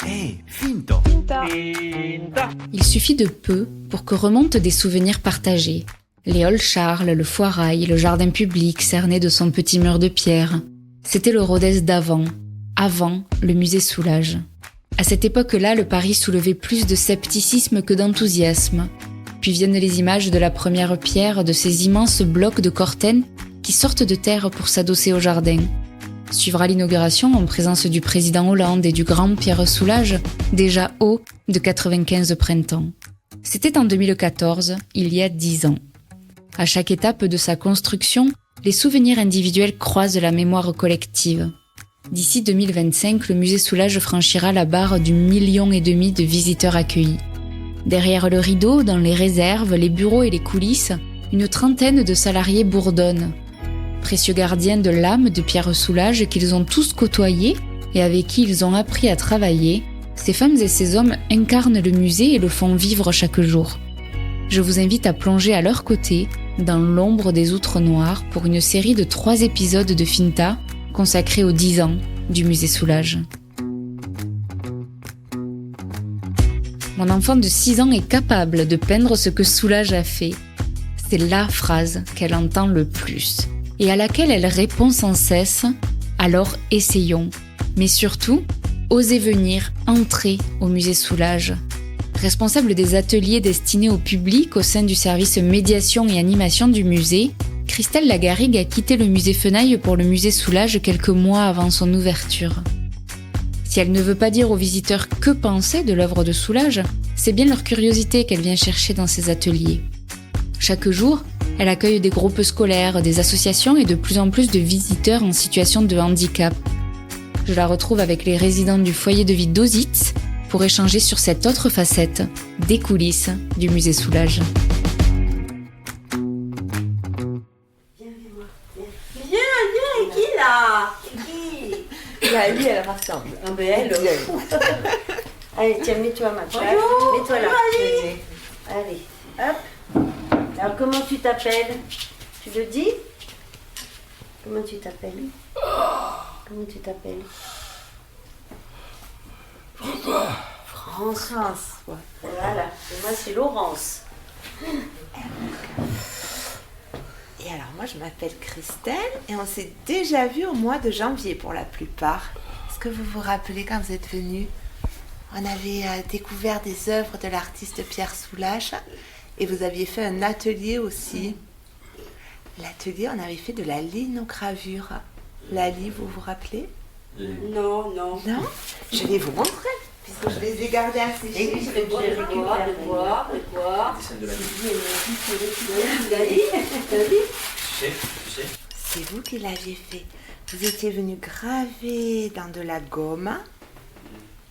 Hey, finto! Il suffit de peu pour que remontent des souvenirs partagés. Les halls Charles, le foirail, le jardin public cerné de son petit mur de pierre. C'était le Rodez d'avant, avant le musée Soulages. À cette époque-là, le Paris soulevait plus de scepticisme que d'enthousiasme. Puis viennent les images de la première pierre de ces immenses blocs de Corten qui sortent de terre pour s'adosser au jardin. Suivra l'inauguration en présence du président Hollande et du grand Pierre Soulages, déjà haut de 95 printemps. C'était en 2014, il y a 10 ans. À chaque étape de sa construction, les souvenirs individuels croisent la mémoire collective. D'ici 2025, le musée Soulages franchira la barre du 1,5 million de visiteurs accueillis. Derrière le rideau, dans les réserves, les bureaux et les coulisses, une trentaine de salariés bourdonnent. Précieux gardiens de l'âme de Pierre Soulages qu'ils ont tous côtoyé et avec qui ils ont appris à travailler, ces femmes et ces hommes incarnent le musée et le font vivre chaque jour. Je vous invite à plonger à leur côté, dans l'ombre des outres noires, pour une série de 3 épisodes de Finta consacrés aux 10 ans du musée Soulages. Mon enfant de 6 ans est capable de peindre ce que Soulages a fait. C'est la phrase qu'elle entend le plus et à laquelle elle répond sans cesse « Alors essayons ». Mais surtout, osez venir, entrer au musée Soulages. Responsable des ateliers destinés au public au sein du service médiation et animation du musée, Christelle Lagarrigue a quitté le musée Fenaille pour le musée Soulages quelques mois avant son ouverture. Si elle ne veut pas dire aux visiteurs que penser de l'œuvre de Soulages, c'est bien leur curiosité qu'elle vient chercher dans ses ateliers. Chaque jour, elle accueille des groupes scolaires, des associations et de plus en plus de visiteurs en situation de handicap. Je la retrouve avec les résidents du foyer de vie d'Ozitz pour échanger sur cette autre facette des coulisses du musée Soulages. Viens, qui là? Qui? Là, lui, elle rassemble. Ah ben elle. Allez, tiens, mets-toi ma place. Bonjour. Mets-toi là. Allez. Allez, hop. Alors, comment tu t'appelles? Tu le dis? Comment tu t'appelles? Comment tu t'appelles? France. Ouais. Voilà. Et moi, c'est Laurence. Et alors, moi, je m'appelle Christelle et on s'est déjà vu au mois de janvier pour la plupart. Est-ce que vous vous rappelez quand vous êtes venus? On avait découvert des œuvres de l'artiste Pierre Soulages et vous aviez fait un atelier aussi. L'atelier, on avait fait de la linogravure. Lali, vous vous rappelez? Non. Non? Je vais vous montrer, puisque je les ai gardés à sécher. Et puis, je vais voir. T'as dit? Tu sais. C'est vous qui l'aviez fait. Vous étiez venu graver dans de la gomme.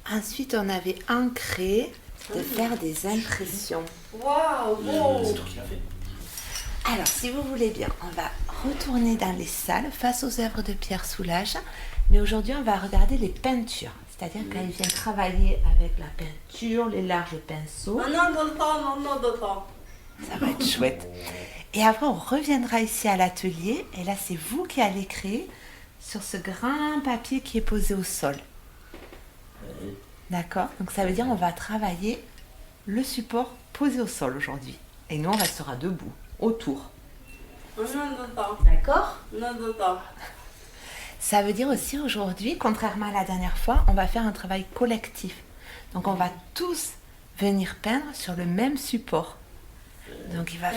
Ensuite, on avait ancré de faire des impressions. Waouh! C'est toi qui l'as fait. Alors, si vous voulez bien, on va retourner dans les salles face aux œuvres de Pierre Soulages. Mais aujourd'hui, on va regarder les peintures. C'est-à-dire quand il vient travailler avec la peinture, les larges pinceaux. Non. Ça va être chouette. Et après, on reviendra ici à l'atelier. Et là, c'est vous qui allez créer sur ce grand papier qui est posé au sol. D'accord? Donc, ça veut dire qu'on va travailler le support posé au sol aujourd'hui. Et nous, on restera debout, autour. D'accord? Ça veut dire aussi aujourd'hui, contrairement à la dernière fois, on va faire un travail collectif. Donc, on va tous venir peindre sur le même support. Donc, il va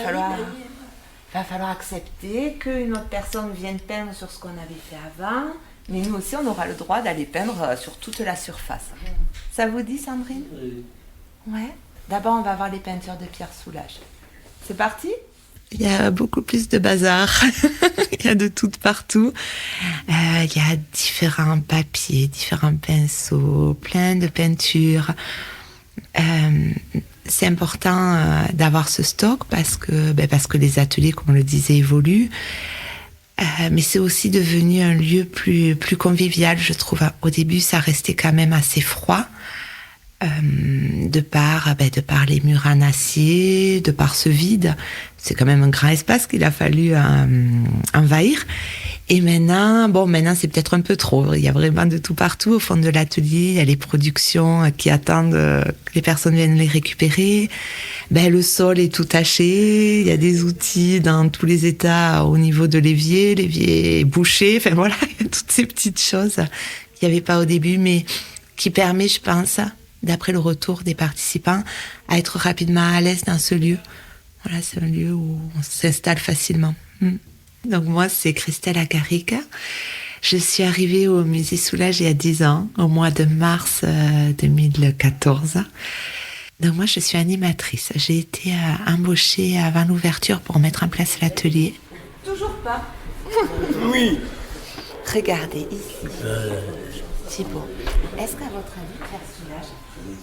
falloir accepter qu'une autre personne vienne peindre sur ce qu'on avait fait avant. Mais nous aussi, on aura le droit d'aller peindre sur toute la surface. Ça vous dit, Sandrine? Oui. Ouais. D'abord, on va voir les peintures de Pierre Soulages. C'est parti? Il y a beaucoup plus de bazar. Il y a de tout partout. Il y a différents papiers, différents pinceaux, plein de peintures. C'est important d'avoir ce stock parce que les ateliers, comme on le disait, évoluent. Mais c'est aussi devenu un lieu plus convivial, je trouve. Au début, ça restait quand même assez froid. De par les murs en acier, de par ce vide. C'est quand même un grand espace qu'il a fallu envahir. Et maintenant c'est peut-être un peu trop. Il y a vraiment de tout partout. Au fond de l'atelier, il y a les productions qui attendent que les personnes viennent les récupérer. Le sol est tout taché. Il y a des outils dans tous les états au niveau de l'évier est bouché. Enfin voilà, il y a toutes ces petites choses qu'il n'y avait pas au début, mais qui permet, je pense, d'après le retour des participants, à être rapidement à l'aise dans ce lieu. Voilà, c'est un lieu où on s'installe facilement. Donc moi, c'est Christelle Agaric. Je suis arrivée au musée Soulages il y a 10 ans, au mois de mars 2014. Donc moi, je suis animatrice. J'ai été embauchée avant l'ouverture pour mettre en place l'atelier. Toujours pas. Oui. Regardez ici. Thibaut, est-ce qu'à votre avis, Claire Soulages,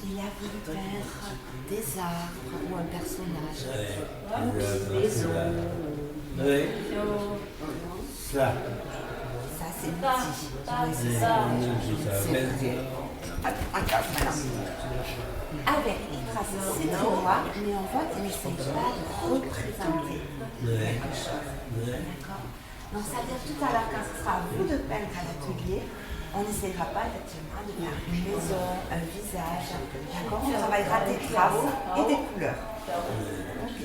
il a voulu peindre des arbres ou un personnage? Une maison. Oui. Ça. Ça, c'est petit. Oui, c'est ça. C'est vrai. Avec les traces, c'est très noir, mais on voit qu'il n'essaye pas de représenter quelque chose. D'accord? Donc, ça veut dire tout à l'heure, quand ce sera à vous de peindre à l'atelier, on n'essayera pas effectivement de faire une maison, un visage. D'accord? On travaillera des traces et des couleurs. Ok?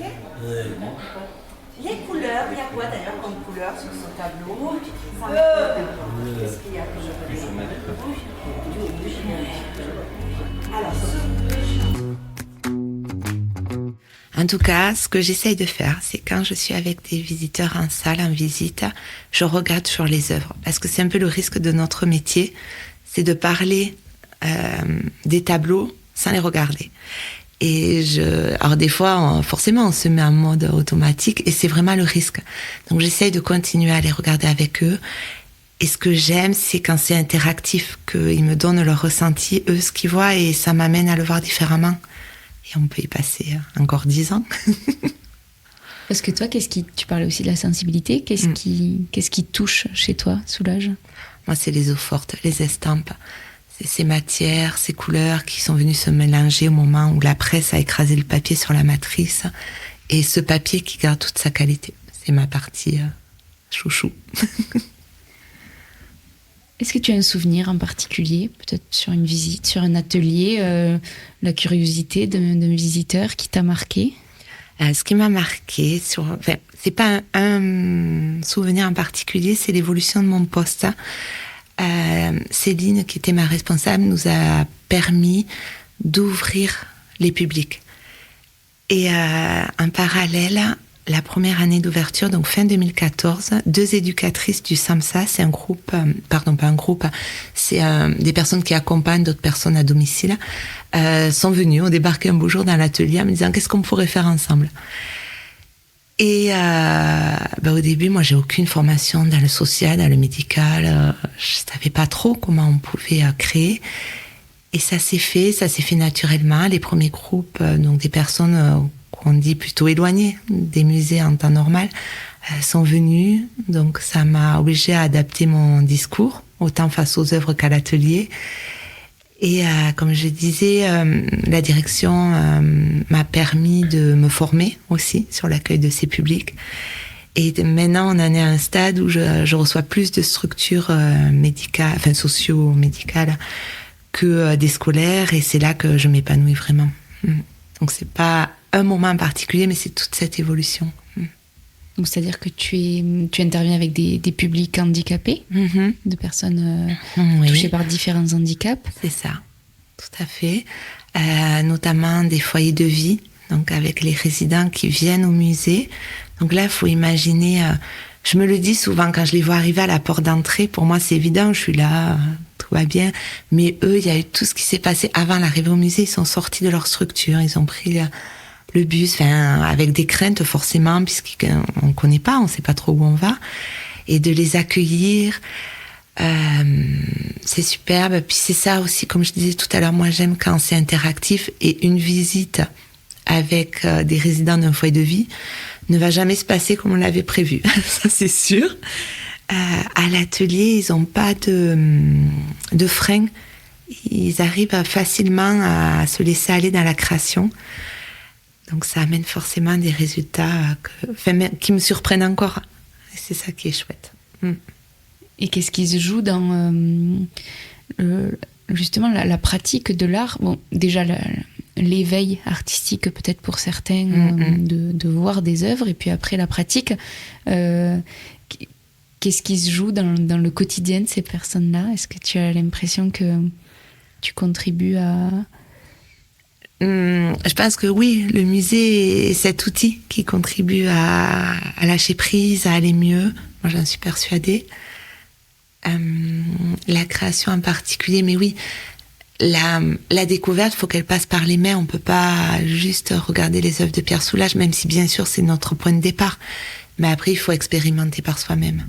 Les couleurs, il y a quoi d'ailleurs comme couleur sur ce tableau? Qu'est-ce qu'il y a que je peux dire? Alors, en tout cas, ce que j'essaye de faire, c'est quand je suis avec des visiteurs en salle, en visite, je regarde sur les œuvres. Parce que c'est un peu le risque de notre métier, c'est de parler des tableaux sans les regarder. Alors des fois, forcément, on se met en mode automatique et c'est vraiment le risque. Donc j'essaye de continuer à les regarder avec eux. Et ce que j'aime, c'est quand c'est interactif, qu'ils me donnent leur ressenti, eux, ce qu'ils voient, et ça m'amène à le voir différemment. Et on peut y passer encore 10 ans. Parce que toi, tu parlais aussi de la sensibilité. Qu'est-ce qui touche chez toi, Soulages? Moi, c'est les eaux fortes, les estampes. C'est ces matières, ces couleurs qui sont venues se mélanger au moment où la presse a écrasé le papier sur la matrice. Et ce papier qui garde toute sa qualité. C'est ma partie chouchou. Est-ce que tu as un souvenir en particulier, peut-être sur une visite, sur un atelier, la curiosité d'un visiteur qui t'a marqué? Ce qui m'a marqué, c'est pas un souvenir en particulier, c'est l'évolution de mon poste. Céline, qui était ma responsable, nous a permis d'ouvrir les publics. Et en parallèle, la première année d'ouverture, donc fin 2014, 2 éducatrices du SAMSA, c'est un groupe, c'est des personnes qui accompagnent d'autres personnes à domicile, sont venues, ont débarqué un beau jour dans l'atelier en me disant qu'est-ce qu'on pourrait faire ensemble. Et au début, moi, j'ai aucune formation dans le social, dans le médical. Je savais pas trop comment on pouvait créer. Et ça s'est fait naturellement. Les premiers groupes, donc des personnes qu'on dit plutôt éloignées des musées en temps normal, sont venus. Donc ça m'a obligée à adapter mon discours, autant face aux œuvres qu'à l'atelier. Et comme je disais, la direction m'a permis de me former aussi sur l'accueil de ces publics. Et maintenant, on en est à un stade où je reçois plus de structures médicales, enfin socio-médicales, que des scolaires. Et c'est là que je m'épanouis vraiment. Donc c'est pas un moment en particulier, mais c'est toute cette évolution. Donc c'est-à-dire que tu interviens avec des publics handicapés, de personnes touchées par différents handicaps. C'est ça, tout à fait. Notamment des foyers de vie, donc avec les résidents qui viennent au musée. Donc là, il faut imaginer, je me le dis souvent quand je les vois arriver à la porte d'entrée, pour moi c'est évident, je suis là, tout va bien. Mais eux, il y a eu tout ce qui s'est passé avant l'arrivée au musée, ils sont sortis de leur structure, ils ont pris le bus, avec des craintes forcément, puisqu'on ne connaît pas, on ne sait pas trop où on va, et de les accueillir, c'est superbe. Puis c'est ça aussi, comme je disais tout à l'heure, moi j'aime quand c'est interactif, et une visite avec des résidents d'un foyer de vie ne va jamais se passer comme on l'avait prévu, ça c'est sûr. À l'atelier, ils n'ont pas de frein, ils arrivent facilement à se laisser aller dans la création. Donc ça amène forcément des résultats qui me surprennent encore. Et c'est ça qui est chouette. Et qu'est-ce qui se joue dans justement la pratique de l'art? Bon, déjà l'éveil artistique peut-être pour certains de voir des œuvres, et puis après la pratique. Qu'est-ce qui se joue dans le quotidien de ces personnes-là? Est-ce que tu as l'impression que tu contribues à... Je pense que oui, le musée est cet outil qui contribue à lâcher prise, à aller mieux. Moi, j'en suis persuadée. La création en particulier, mais oui, la découverte, il faut qu'elle passe par les mains. On ne peut pas juste regarder les œuvres de Pierre Soulages, même si bien sûr c'est notre point de départ. Mais après, il faut expérimenter par soi-même.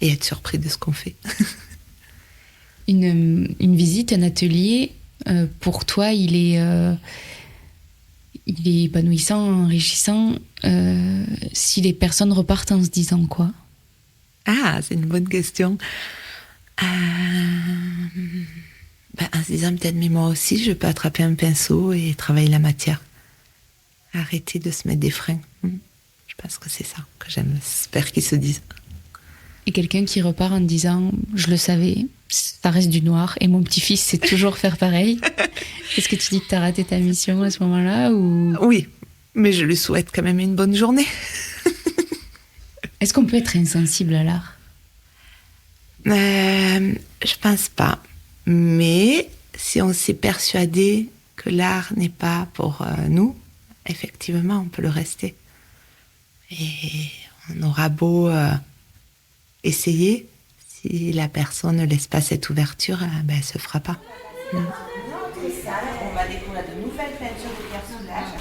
Et être surpris de ce qu'on fait. Une visite, un atelier, pour toi, il est épanouissant, enrichissant, si les personnes repartent en se disant quoi? Ah, c'est une bonne question. En se disant peut-être, mais moi aussi, je peux attraper un pinceau et travailler la matière. Arrêter de se mettre des freins. Je pense que c'est ça que j'espère qu'ils se disent. Et quelqu'un qui repart en disant « Je le savais, ça reste du noir, et mon petit-fils sait toujours faire pareil ». Est-ce que tu dis que tu as raté ta mission à ce moment-là ou... Oui, mais je lui souhaite quand même une bonne journée. Est-ce qu'on peut être insensible à l'art? Je pense pas. Mais si on s'est persuadé que l'art n'est pas pour nous, effectivement, on peut le rester. Et on aura beau essayer, si la personne ne laisse pas cette ouverture, elle se fera pas. Dans notre salle, on va découvrir de nouvelles peintures de Pierre Soulages.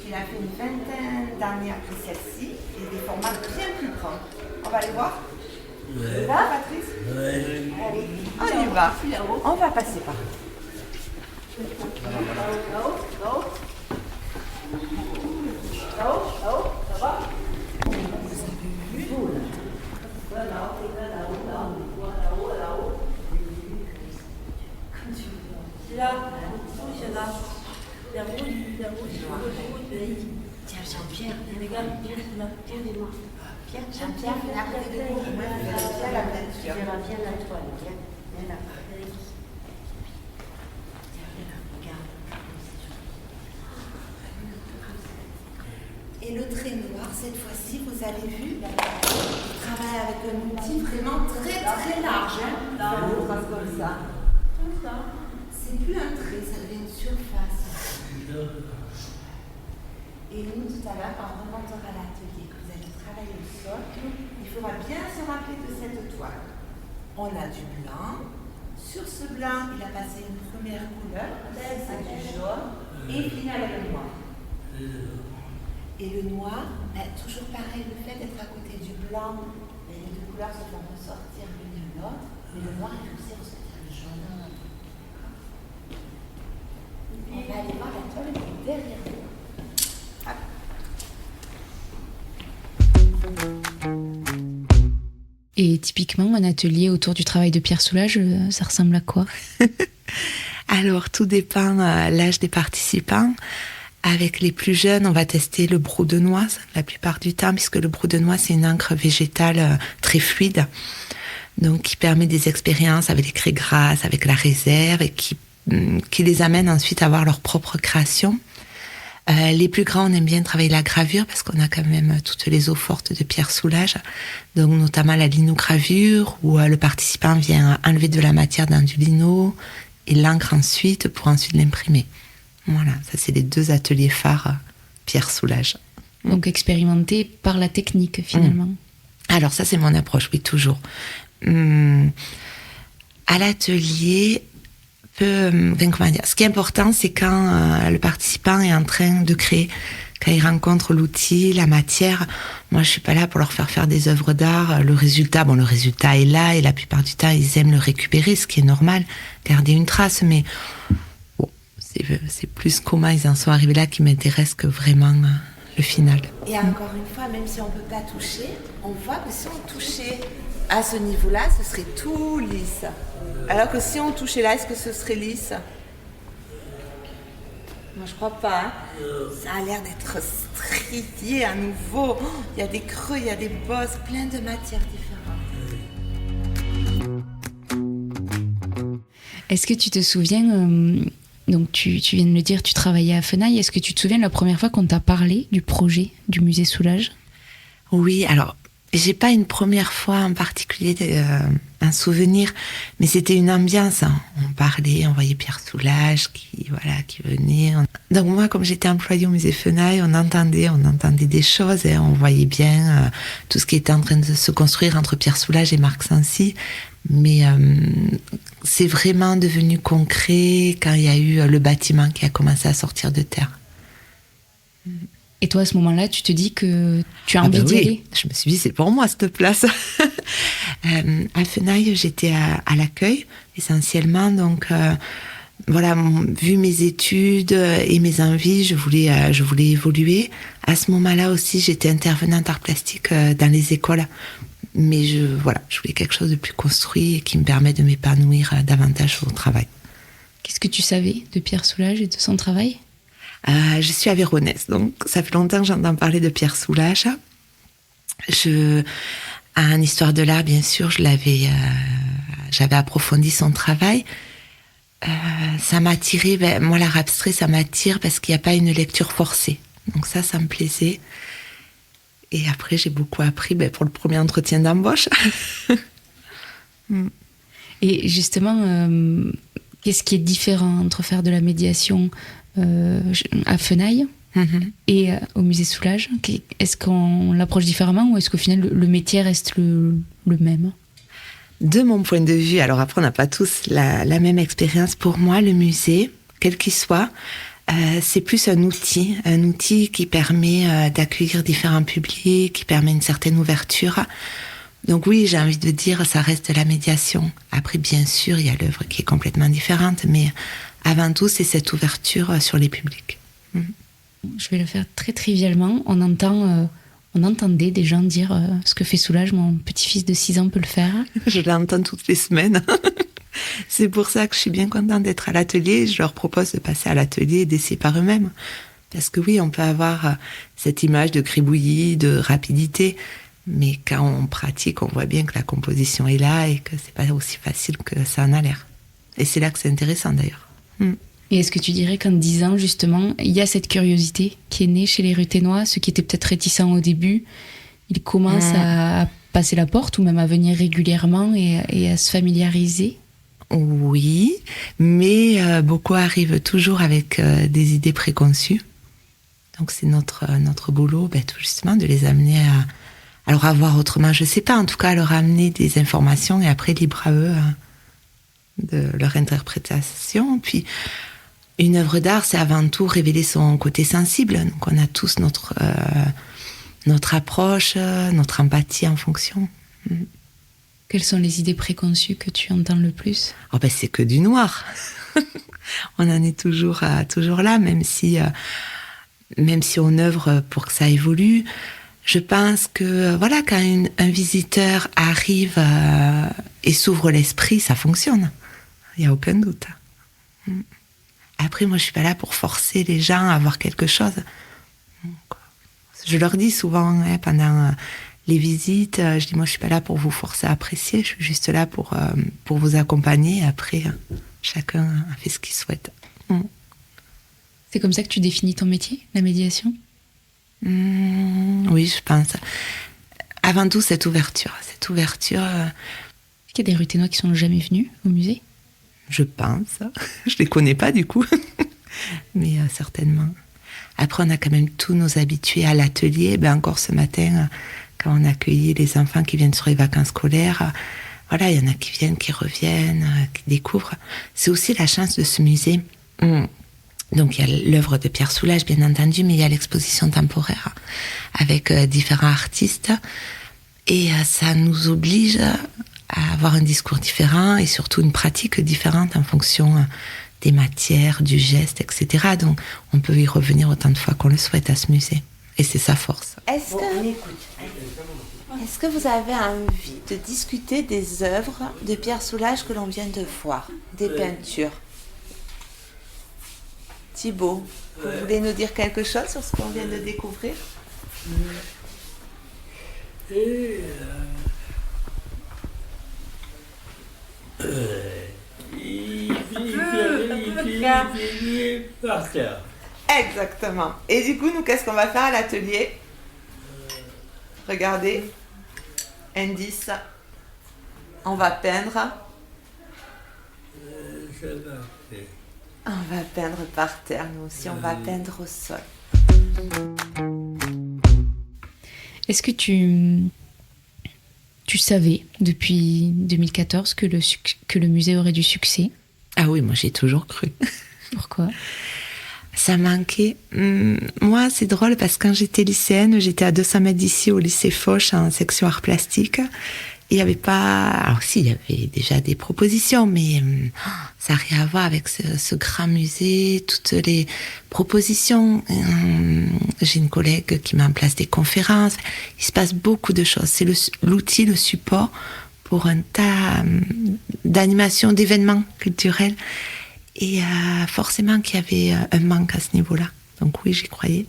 Il a fait une vingtaine d'années après celle-ci, et des formats bien plus grands. On va aller voir. Ouais. Là, Patrice? Ouais. Allez, on y va. On va passer par là. Là-haut, ça va? C'est là, c'est là. La rouge, tiens, Jean-Pierre, regarde, Pierre, moi. Pierre, Jean-Pierre, viens la peinture. Viens la toile, viens là. Et le trait noir, cette fois-ci, vous avez vu, il travaille avec un outil vraiment très très large. On passe comme ça. C'est plus un trait, ça devient une surface. Et nous, tout à l'heure, quand on remontera à l'atelier, que vous allez travailler le sol, il faudra bien se rappeler de cette toile. On a du blanc. Sur ce blanc, il a passé une première couleur, c'est du jaune, et il finit avec le noir. Et le noir, toujours pareil, le fait d'être à côté du blanc, les deux couleurs se font ressortir l'une de l'autre, mais le noir, il faut aussi ressortir le jaune. On va aller voir la toile qui est derrière nous. Et typiquement, un atelier autour du travail de Pierre Soulages, ça ressemble à quoi? Alors, tout dépend l'âge des participants. Avec les plus jeunes, on va tester le brou de noix la plupart du temps, puisque le brou de noix, c'est une encre végétale très fluide, donc qui permet des expériences avec les craies grasses, avec la réserve, et qui les amène ensuite à avoir leur propre création. Les plus grands, on aime bien travailler la gravure, parce qu'on a quand même toutes les eaux fortes de Pierre Soulages, donc notamment la linogravure, où le participant vient enlever de la matière dans du lino, et l'encre ensuite, pour ensuite l'imprimer. Voilà, ça c'est les deux ateliers phares Pierre Soulages. Donc expérimenter par la technique finalement. Alors ça c'est mon approche, oui, toujours. À l'atelier, ce qui est important, c'est quand le participant est en train de créer, quand il rencontre l'outil, la matière. Moi je suis pas là pour leur faire des œuvres d'art. Le résultat est là, et la plupart du temps ils aiment le récupérer, ce qui est normal, garder une trace, mais c'est plus comment ils en sont arrivés là qui m'intéresse que vraiment le final. Et encore une fois, même si on ne peut pas toucher, on voit que si on touchait à ce niveau-là, ce serait tout lisse. Alors que si on touchait là, est-ce que ce serait lisse? Moi, je crois pas. Hein. Ça a l'air d'être strié à nouveau. Il y a des creux, il y a des bosses, plein de matières différentes. Est-ce que tu te souviens, donc tu viens de le dire, tu travaillais à Fenaille, est-ce que tu te souviens de la première fois qu'on t'a parlé du projet du musée Soulages ? Oui, alors, j'ai pas une première fois en particulier un souvenir, mais c'était une ambiance. Hein. On parlait, on voyait Pierre Soulages qui venait. Donc moi, comme j'étais employée au musée Fenaille, on entendait des choses et on voyait bien tout ce qui était en train de se construire entre Pierre Soulages et Marc Sancy. Mais c'est vraiment devenu concret quand il y a eu le bâtiment qui a commencé à sortir de terre. Et toi, à ce moment-là, tu te dis que tu as envie d'y aller ? Je me suis dit, c'est pour moi cette place. À Fenaille, j'étais à l'accueil, essentiellement. Donc, vu mes études et mes envies, je voulais évoluer. À ce moment-là aussi, j'étais intervenante art plastique dans les écoles. Mais je voulais quelque chose de plus construit et qui me permet de m'épanouir davantage au travail. Qu'est-ce que tu savais de Pierre Soulages et de son travail ? Je suis aveyronnaise, donc ça fait longtemps que j'entends parler de Pierre Soulages. En histoire de l'art, bien sûr, j'avais approfondi son travail. Ça m'attirait, moi l'art abstrait, ça m'attire parce qu'il n'y a pas une lecture forcée. Donc ça me plaisait. Et après, j'ai beaucoup appris pour le premier entretien d'embauche. Et justement, qu'est-ce qui est différent entre faire de la médiation à Fenaille et au musée Soulages ? Est-ce qu'on l'approche différemment ou est-ce qu'au final le métier reste le même ? De mon point de vue, alors après on n'a pas tous la même expérience. Pour moi, le musée, quel qu'il soit, c'est plus un outil qui permet d'accueillir différents publics, qui permet une certaine ouverture. Donc oui, j'ai envie de dire, ça reste de la médiation. Après, bien sûr, il y a l'œuvre qui est complètement différente, mais avant tout, c'est cette ouverture sur les publics. Je vais le faire très trivialement. On entendait des gens dire ce que fait Soulages, mon petit-fils de 6 ans peut le faire. Je l'entends toutes les semaines. C'est pour ça que je suis bien contente d'être à l'atelier. Je leur propose de passer à l'atelier et d'essayer par eux-mêmes. Parce que oui, on peut avoir cette image de gribouillis, de rapidité, mais quand on pratique, on voit bien que la composition est là et que c'est pas aussi facile que ça en a l'air. Et c'est là que c'est intéressant d'ailleurs. Et est-ce que tu dirais qu'en 10 ans, justement, il y a cette curiosité qui est née chez les Ruthénois, ceux qui étaient peut-être réticents au début, ils commencent à passer la porte ou même à venir régulièrement et à se familiariser ? Oui, mais beaucoup arrivent toujours avec des idées préconçues. Donc c'est notre boulot, tout justement, de les amener à voir autrement. Je sais pas, en tout cas, à leur amener des informations et après, libre à eux de leur interprétation. Puis, une œuvre d'art, c'est avant tout révéler son côté sensible. Donc on a tous notre approche, notre empathie en fonction. Quelles sont les idées préconçues que tu entends le plus ? C'est que du noir. On en est toujours là, même si on œuvre pour que ça évolue. Je pense que quand un visiteur arrive et s'ouvre l'esprit, ça fonctionne. Il n'y a aucun doute. Après, moi, je suis pas là pour forcer les gens à voir quelque chose. Je leur dis souvent pendant les visites, je dis moi, je suis pas là pour vous forcer à apprécier. Je suis juste là pour vous accompagner. Après, chacun a fait ce qu'il souhaite. C'est comme ça que tu définis ton métier, la médiation ? Oui, je pense. Avant tout, cette ouverture. Est-ce qu'il y a des Ruthénois qui sont jamais venus au musée ? Je pense. Je les connais pas du coup, mais certainement. Après, on a quand même tous nos habitués à l'atelier. Encore ce matin, quand on a accueilli les enfants qui viennent sur les vacances scolaires, il y en a qui viennent, qui reviennent, qui découvrent. C'est aussi la chance de ce musée. Donc, il y a l'œuvre de Pierre Soulages, bien entendu, mais il y a l'exposition temporaire avec différents artistes. Et ça nous oblige à avoir un discours différent et surtout une pratique différente en fonction des matières, du geste, etc. Donc, on peut y revenir autant de fois qu'on le souhaite à ce musée. Et c'est sa force. Est-ce que vous avez envie de discuter des œuvres de Pierre Soulages que l'on vient de voir, des peintures ? Thibaut, vous voulez nous dire quelque chose sur ce qu'on vient de découvrir ? Il gars. Nuit par terre. Exactement. Et du coup, nous, qu'est-ce qu'on va faire à l'atelier? Regardez. Indice. On va peindre. Ça va faire. On va peindre par terre, nous aussi. On va peindre au sol. Est-ce que tu savais depuis 2014 que le musée aurait du succès? Ah oui, moi j'ai toujours cru. Pourquoi? Ça manquait. Moi, c'est drôle parce que quand j'étais lycéenne, j'étais à 200 mètres d'ici au lycée Foch en section art plastique. Il n'y avait pas... Alors si, il y avait déjà des propositions, mais ça n'a rien à voir avec ce grand musée, toutes les propositions. J'ai une collègue qui met en place des conférences. Il se passe beaucoup de choses. C'est l'outil, le support pour un tas d'animations, d'événements culturels. Et forcément qu'il y avait un manque à ce niveau-là. Donc oui, j'y croyais.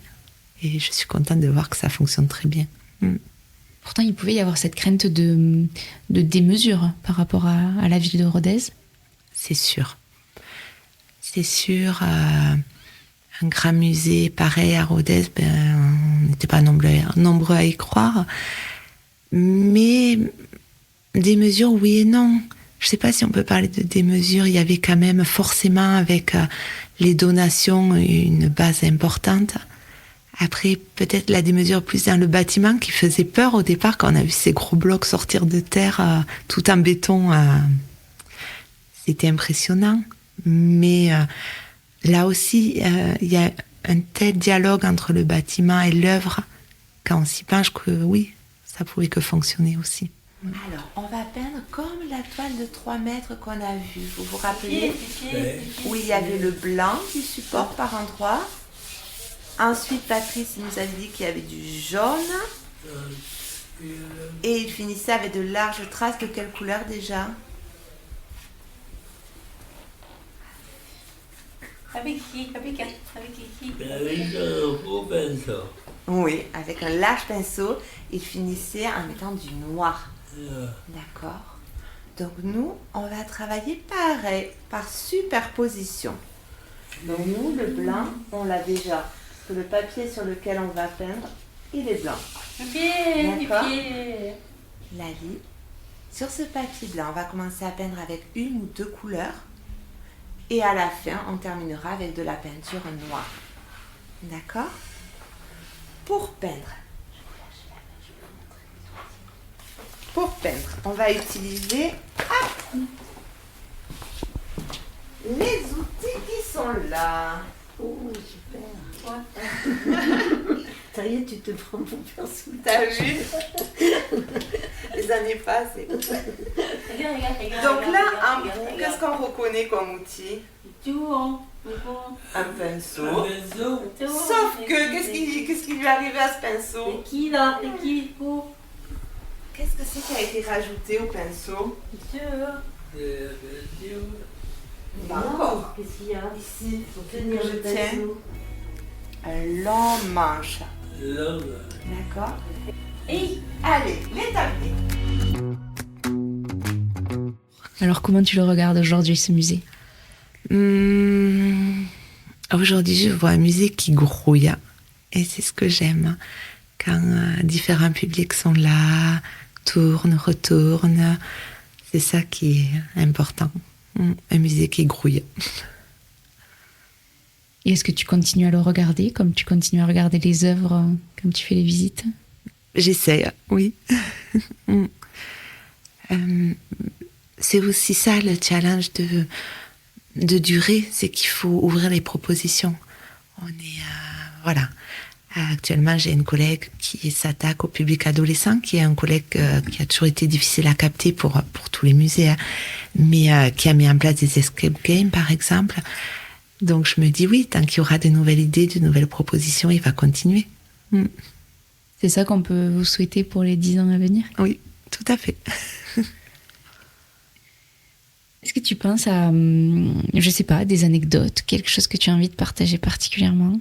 Et je suis contente de voir que ça fonctionne très bien. Pourtant, il pouvait y avoir cette crainte de démesure par rapport à la ville de Rodez. C'est sûr. C'est sûr. Un grand musée pareil à Rodez, on n'était pas nombreux à y croire. Mais des mesures, oui et non. Je ne sais pas si on peut parler de démesure. Il y avait quand même forcément avec les donations une base importante. Après, peut-être la démesure plus dans le bâtiment qui faisait peur au départ quand on a vu ces gros blocs sortir de terre tout en béton. C'était impressionnant. Mais là aussi, il y a un tel dialogue entre le bâtiment et l'œuvre quand on s'y penche que oui, ça pouvait que fonctionner aussi. Alors, on va peindre comme la toile de 3 mètres qu'on a vue. Vous vous rappelez? Où il y avait le blanc du support par endroit. Ensuite, Patrice nous avait dit qu'il y avait du jaune. Et il finissait avec de larges traces de quelle couleur déjà? Avec qui? Avec un gros pinceau. Oui, avec un large pinceau. Il finissait en mettant du noir. D'accord. Donc nous, on va travailler pareil, par superposition. Donc nous, le blanc, on l'a déjà. Parce que le papier sur lequel on va peindre, il est blanc. D'accord. Lali, sur ce papier blanc, on va commencer à peindre avec 1 ou 2 couleurs. Et à la fin, on terminera avec de la peinture noire. D'accord? Pour peindre, on va utiliser les outils qui sont là. Oh, super. Ça y est, tu te prends pour faire sous. T'as vu? Les années passées. Regarde. Donc là, qu'est-ce qu'on reconnaît comme outil? Un pinceau. Sauf que, qu'est-ce qui lui est arrivé à ce pinceau? C'est qui là? C'est qui? Qu'est-ce que c'est qui a été rajouté au pinceau? Pas encore. Qu'est-ce qu'il y a? Ici, Pour que tenir je le tiens pinceau. un long manche. D'accord? Et allez, l'établir. Alors, comment tu le regardes aujourd'hui, ce musée? Aujourd'hui, je vois un musée qui grouille. Et c'est ce que j'aime. Quand différents publics sont là, tournent, retournent. C'est ça qui est important. Un musée qui grouille. Et est-ce que tu continues à le regarder, comme tu continues à regarder les œuvres, comme tu fais les visites? J'essaie, oui. C'est aussi ça le challenge de durée, c'est qu'il faut ouvrir les propositions. On est, voilà. Actuellement, j'ai une collègue qui s'attaque au public adolescent, qui est un collègue qui a toujours été difficile à capter pour tous les musées, hein, mais qui a mis en place des escape games, par exemple. Donc, je me dis oui, tant qu'il y aura de nouvelles idées, de nouvelles propositions, il va continuer. C'est ça qu'on peut vous souhaiter pour les 10 ans à venir? Oui, tout à fait. Est-ce que tu penses à, je sais pas, des anecdotes, quelque chose que tu as envie de partager particulièrement?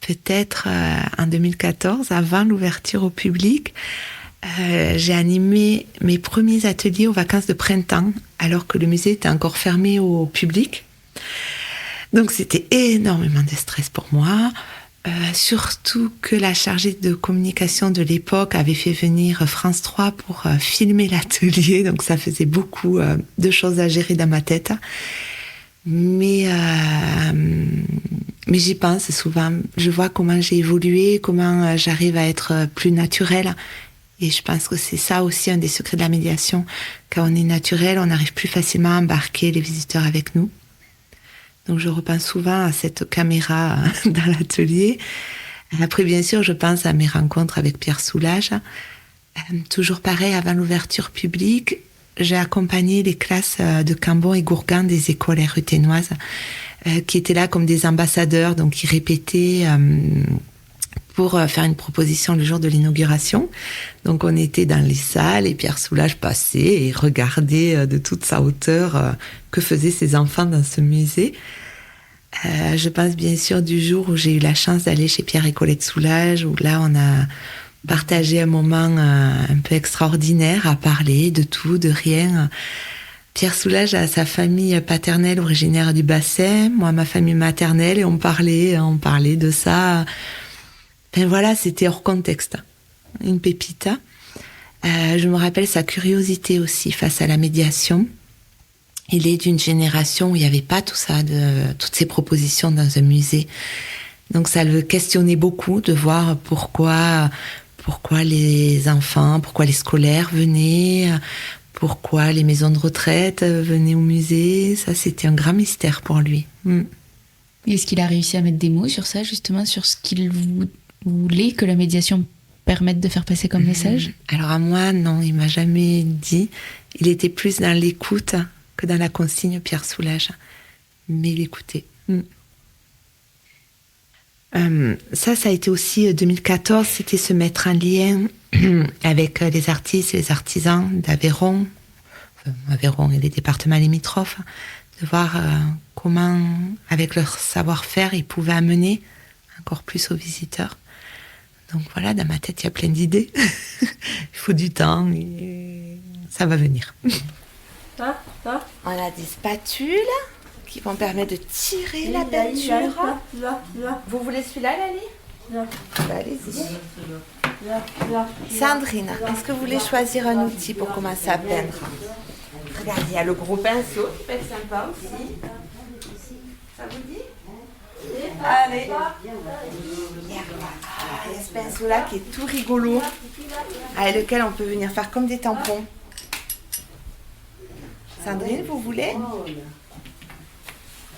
Peut-être en 2014, avant l'ouverture au public, j'ai animé mes premiers ateliers aux vacances de printemps, alors que le musée était encore fermé au public. Donc c'était énormément de stress pour moi, surtout que la chargée de communication de l'époque avait fait venir France 3 pour filmer l'atelier, donc ça faisait beaucoup de choses à gérer dans ma tête. Mais j'y pense souvent. Je vois comment j'ai évolué, comment j'arrive à être plus naturelle. Et je pense que c'est ça aussi un des secrets de la médiation. Quand on est naturel, on arrive plus facilement à embarquer les visiteurs avec nous. Donc je repense souvent à cette caméra dans l'atelier. Après, bien sûr, je pense à mes rencontres avec Pierre Soulages. Toujours pareil, avant l'ouverture publique, j'ai accompagné les classes de Cambon et Gourgan des écoles ruténoises qui étaient là comme des ambassadeurs, donc ils répétaient pour faire une proposition le jour de l'inauguration. Donc on était dans les salles et Pierre Soulages passait et regardait de toute sa hauteur que faisaient ces enfants dans ce musée. Je pense bien sûr du jour où j'ai eu la chance d'aller chez Pierre et Colette Soulages, où là on a partagé un moment un peu extraordinaire à parler de tout, de rien. Pierre Soulages a sa famille paternelle originaire du Bassin, moi ma famille maternelle, et on parlait de ça. Ben voilà, c'était hors contexte, une pépite. Je me rappelle sa curiosité aussi face à la médiation. Il est d'une génération où il n'y avait pas tout ça, toutes ces propositions dans un musée. Donc ça le questionnait beaucoup de voir pourquoi les enfants, pourquoi les scolaires venaient, pourquoi les maisons de retraite venaient au musée. Ça, c'était un grand mystère pour lui. Est-ce qu'il a réussi à mettre des mots sur ça, justement, sur ce qu'il voulait que la médiation permette de faire passer comme message? Alors à moi, non, il m'a jamais dit. Il était plus dans l'écoute que dans la consigne, Pierre Soulages. Mais il écoutait. Ça a été aussi 2014, c'était se mettre en lien avec les artistes et les artisans d'Aveyron, Aveyron et les départements limitrophes, de voir comment, avec leur savoir-faire, ils pouvaient amener encore plus aux visiteurs. Donc voilà, dans ma tête, il y a plein d'idées. Il faut du temps et ça va venir. On a des spatules qui vont permettre de tirer la peinture. Vous voulez celui-là, Lali? Allez-y. Sandrine, est-ce que vous voulez choisir un outil pour commencer à peindre? Regardez, il y a le gros pinceau qui peut être sympa aussi. Ça vous dit? Allez. Il y a ce pinceau-là qui est tout rigolo, avec lequel on peut venir faire comme des tampons. Sandrine, vous voulez?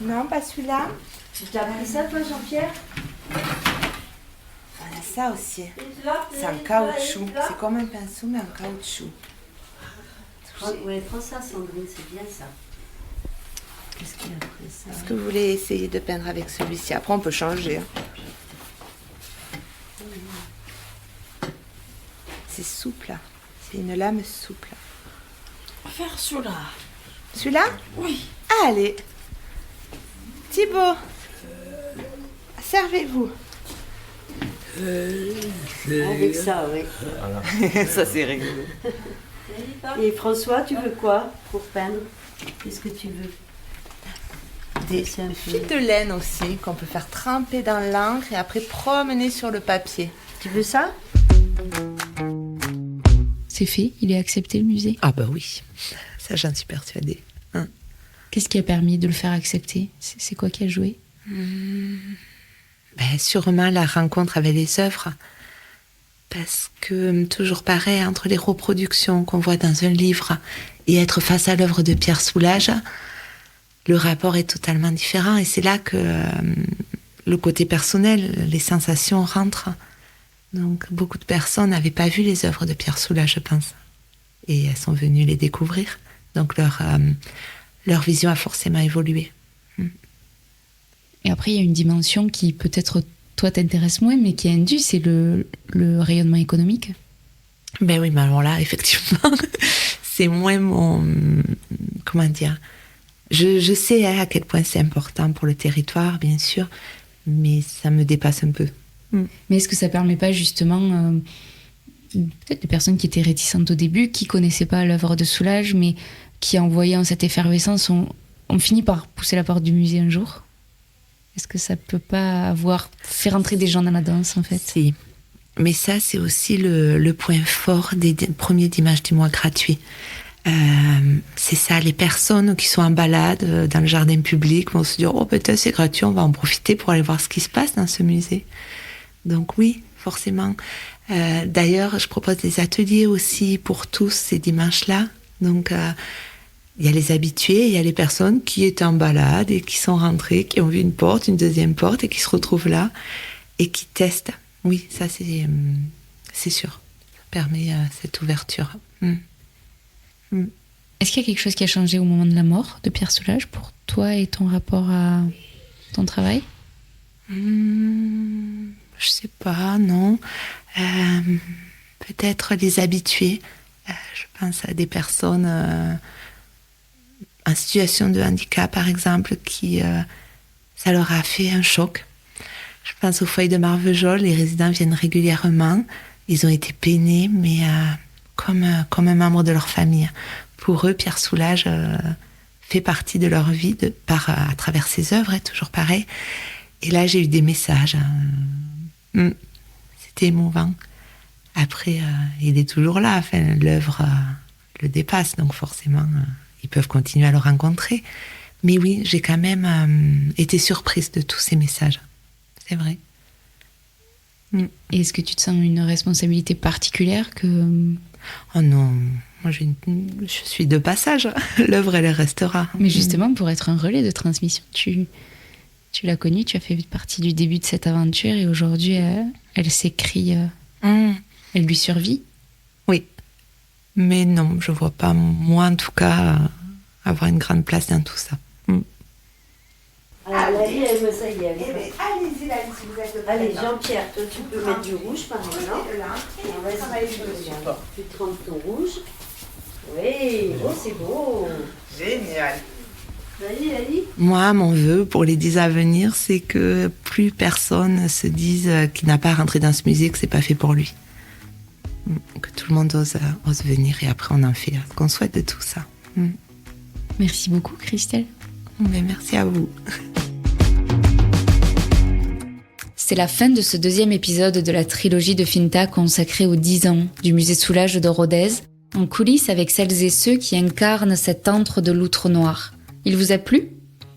Non, pas celui-là. Tu t'as pris ça, toi, Jean-Pierre? On a ça aussi. C'est en caoutchouc. C'est comme un pinceau, mais en caoutchouc. Ouais, prends ça, Sandrine, c'est bien ça. Qu'est-ce qu'il y a après ça? Est-ce que vous voulez essayer de peindre avec celui-ci? Après, on peut changer. C'est souple. C'est une lame souple. On va faire celui-là. Celui-là? Oui. Allez. Thibaut, servez-vous. Avec ça, oui. Ça, c'est rigolo. Et François, tu veux quoi pour peindre? Qu'est-ce que tu veux? Des fils de laine aussi, qu'on peut faire tremper dans l'encre et après promener sur le papier. Tu veux ça? C'est fait, il est accepté, le musée? Ah bah oui, ça j'en suis persuadée. Qu'est-ce qui a permis de le faire accepter? C'est quoi qui a joué? Sûrement la rencontre avec les œuvres. Parce que, toujours pareil, entre les reproductions qu'on voit dans un livre et être face à l'œuvre de Pierre Soulages, le rapport est totalement différent. Et c'est là que le côté personnel, les sensations rentrent. Donc, beaucoup de personnes n'avaient pas vu les œuvres de Pierre Soulages, je pense. Et elles sont venues les découvrir. Donc, leur vision a forcément évolué. Et après, il y a une dimension qui peut-être toi t'intéresse moins, mais qui est indue, c'est le rayonnement économique. Ben oui, mais alors là, effectivement, c'est moins mon... Comment dire? Je sais à quel point c'est important pour le territoire, bien sûr, mais ça me dépasse un peu. Mais est-ce que ça permet pas justement peut-être des personnes qui étaient réticentes au début, qui connaissaient pas l'œuvre de Soulages, mais qui, en voyant cette effervescence, ont fini par pousser la porte du musée un jour? Est-ce que ça peut pas fait rentrer des gens dans la danse, en fait? Si. Mais ça, c'est aussi le point fort des premiers dimanches du mois gratuits. C'est ça, les personnes qui sont en balade dans le jardin public vont se dire « Oh, peut-être c'est gratuit, on va en profiter pour aller voir ce qui se passe dans ce musée. » Donc oui, forcément. D'ailleurs, je propose des ateliers aussi pour tous ces dimanches-là. Donc, il y a les habitués, il y a les personnes qui étaient en balade et qui sont rentrées, qui ont vu une porte, une deuxième porte et qui se retrouvent là et qui testent. Oui, ça c'est sûr. Ça permet cette ouverture. Est-ce qu'il y a quelque chose qui a changé au moment de la mort de Pierre Soulages pour toi et ton rapport à ton travail? Je sais pas, non. Peut-être les habitués. Je pense à des personnes en situation de handicap, par exemple, qui ça leur a fait un choc. Je pense au foyer de Marvejols, les résidents viennent régulièrement. Ils ont été peinés, mais comme un membre de leur famille. Pour eux, Pierre Soulages fait partie de leur vie à travers ses œuvres, toujours pareil. Et là, j'ai eu des messages. C'était émouvant. Après, il est toujours là. Enfin, l'œuvre le dépasse, donc forcément, ils peuvent continuer à le rencontrer. Mais oui, j'ai quand même été surprise de tous ces messages. C'est vrai. Et est-ce que tu te sens une responsabilité particulière que... Oh non, moi je suis de passage. L'œuvre, elle restera. Mais justement, pour être un relais de transmission, tu l'as connue, tu as fait partie du début de cette aventure et aujourd'hui, elle s'écrit, elle lui survit. Oui. Mais non, je vois pas, moi en tout cas, avoir une grande place dans tout ça. Alors, la vie, ça y est. Allez-y, là, si vous êtes prêts. Allez, Jean-Pierre, toi, tu peux mettre du rouge, par exemple. Là, On va travailler essayer dessus. Tu trempes ton rouge. Oui, oh, c'est beau. Génial. Vas-y. Moi, mon vœu pour les 10 à venir, c'est que plus personne se dise qu'il n'a pas rentré dans ce musée, que c'est pas fait pour lui. Que tout le monde ose venir et après on en fait ce qu'on souhaite de tout ça. Merci beaucoup, Christelle. Mais merci à vous. C'est la fin de ce deuxième épisode de la trilogie de Finta consacrée aux 10 ans du musée Soulages de Rodez, en coulisses avec celles et ceux qui incarnent cet antre de l'outre noir. Il vous a plu?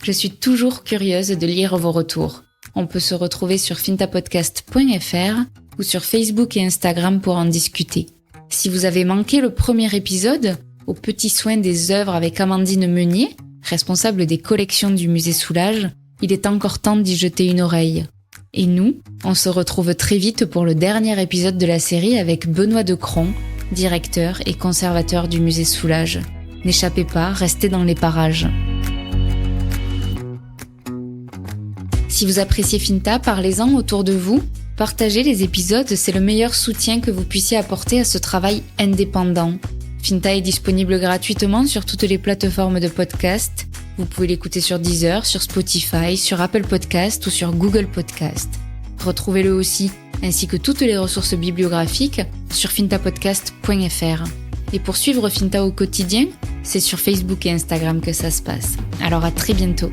Je suis toujours curieuse de lire vos retours. On peut se retrouver sur fintapodcast.fr ou sur Facebook et Instagram pour en discuter. Si vous avez manqué le premier épisode, aux petits soins des œuvres avec Amandine Meunier, responsable des collections du musée Soulages, il est encore temps d'y jeter une oreille. Et nous, on se retrouve très vite pour le dernier épisode de la série avec Benoît Decron, directeur et conservateur du musée Soulages. N'échappez pas, restez dans les parages. Si vous appréciez Finta, parlez-en autour de vous. Partagez les épisodes, c'est le meilleur soutien que vous puissiez apporter à ce travail indépendant. Finta est disponible gratuitement sur toutes les plateformes de podcast. Vous pouvez l'écouter sur Deezer, sur Spotify, sur Apple Podcast ou sur Google Podcast. Retrouvez-le aussi, ainsi que toutes les ressources bibliographiques, sur fintapodcast.fr. Et pour suivre Finta au quotidien, c'est sur Facebook et Instagram que ça se passe. Alors à très bientôt.